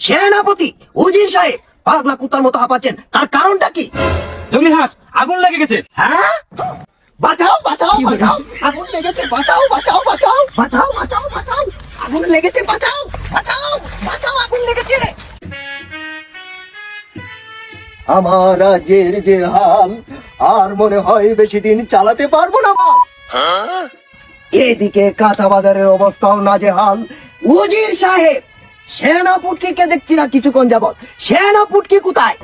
সেনাপতি উজির সাহেব পাগলা কুত্তার মতো হাঁপাচ্ছেন, তার কারণটা কি? জঙ্গলি হাঁস আগুন লেগে গেছে। হ্যাঁ, বাঁচাও বাঁচাও বাঁচাও, আগুন লেগেছে, বাঁচাও বাঁচাও বাঁচাও বাঁচাও বাঁচাও বাঁচাও, আগুন লেগেছে, বাঁচাও বাঁচাও বাঁচাও, আগুন লেগেছে। আমার রাজ্যের যে হাল, আর মনে হয় বেশি দিন চালাতে পারবো না। এদিকে কাঁচা বাজারের অবস্থাও নাজেহাল। উজির সাহেব, সেনাপুটকিকে দেখছি না কিছুক্ষণ যাবত, সেনাপুটকি কোথায়?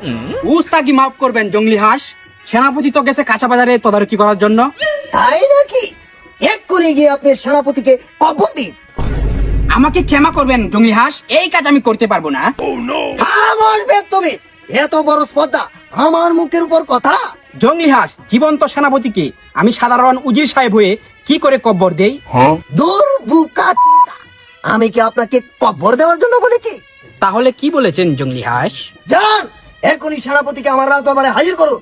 উস্তাকি মাফ করবেন জঙ্গলি হাঁস, সেনাপতি তো গেছে কাঁচা বাজারে তদারকি করার জন্য। তাই নাকি? এক্ষুনি গিয়ে আপনি সেনাপতিকে কবর দিন। আমাকে ক্ষমা করবেন জঙ্গলি হাঁস, এই কাজ আমি করতে পারবো না। আমার তুমি এত বড় স্পর্ধা, আমার মুখের উপর কথা। জঙ্গলি হাঁস, জীবন্ত সেনাপতিকে আমি সাধারণ উজির সাহেব হয়ে কি করে কব্বর দেই? দুর্বুকা, আমি কি আপনাকে কবর দেওয়ার জন্য বলেছি? তাহলে কি বলেছেন জঙ্গলি হাঁস? যান, এখনই সেনাপতিকে আমার রাজদরবারে হাজির করুন।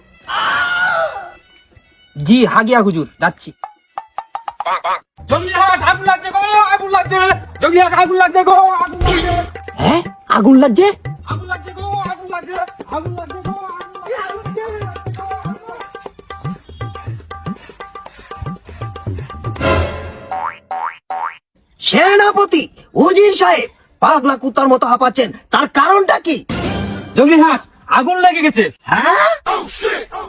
জি হাগিয়া হুজুর, যাচ্ছি। জঙ্গলি হাঁস আগুন লাগছে গো, আগুন লাগছে। জঙ্গলি হাঁস আগুন লাগছে গো, আগুন লাগছে। হ্যাঁ, আগুন লাগছে, আগুন লাগছে গো, আগুন লাগছে, আগুন লাগছে গো, আগুন লাগছে। সেনাপতি উজির সাহেব পাগলা কুত্তার মতো হাঁপাচ্ছেন, তার কারণটা কি? জঙ্গলি হাঁস আগুন লেগে গেছে। হ্যাঁ,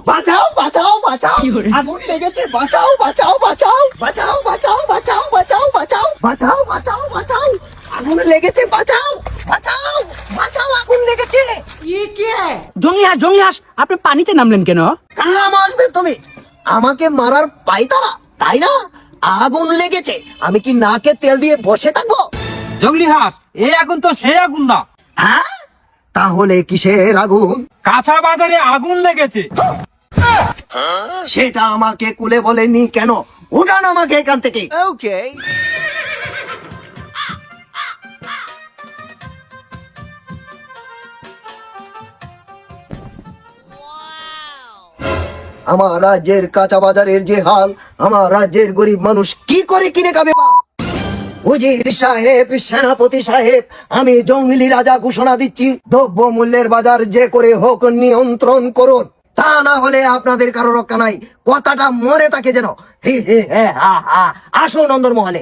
বাঁচাও বাঁচাও বাঁচাও, আগুন লেগেছে, বাঁচাও বাঁচাও বাঁচাও বাঁচাও বাঁচাও বাঁচাও বাঁচাও বাঁচাও বাঁচাও বাঁচাও বাঁচাও, আগুন লেগেছে, বাঁচাও বাঁচাও বাঁচাও, আগুন লেগেছে। জঙ্গলি হাঁস আপনি পানিতে নামলেন কেন? কাম আসবে তুমি, আমাকে মারার পাইতারা, তাই না? আগুন লেগেছে, আমি কি নাকে তেল দিয়ে বসে থাকবো? জঙ্গলি হাঁস, এই আগুন তো সেই আগুন না। হ্যাঁ, তাহলে কিসের আগুন? কাঁচা বাজারে আগুন লেগেছে। সেটা আমাকে কুলে বলেনি কেন? উঠান আমাকে এখান থেকে। ওকে, আমার রাজ্যের কাঁচা বাজারের যে হাল, আমার রাজ্যের গরিব মানুষ কি করে কিনে খাবে? উজির সাহেব, সেনাপতি সাহেব, আমি জঙ্গলি রাজা ঘোষণা দিচ্ছি, দ্রব্য মূল্যের বাজার যে করে হোক নিয়ন্ত্রণ করুন, তা না হলে আপনাদের কারো রক্ষা নাই। কথাটা মনে থাকে যেন। হে হে হ্যাঁ হা হা, আসুন অন্দরমহলে।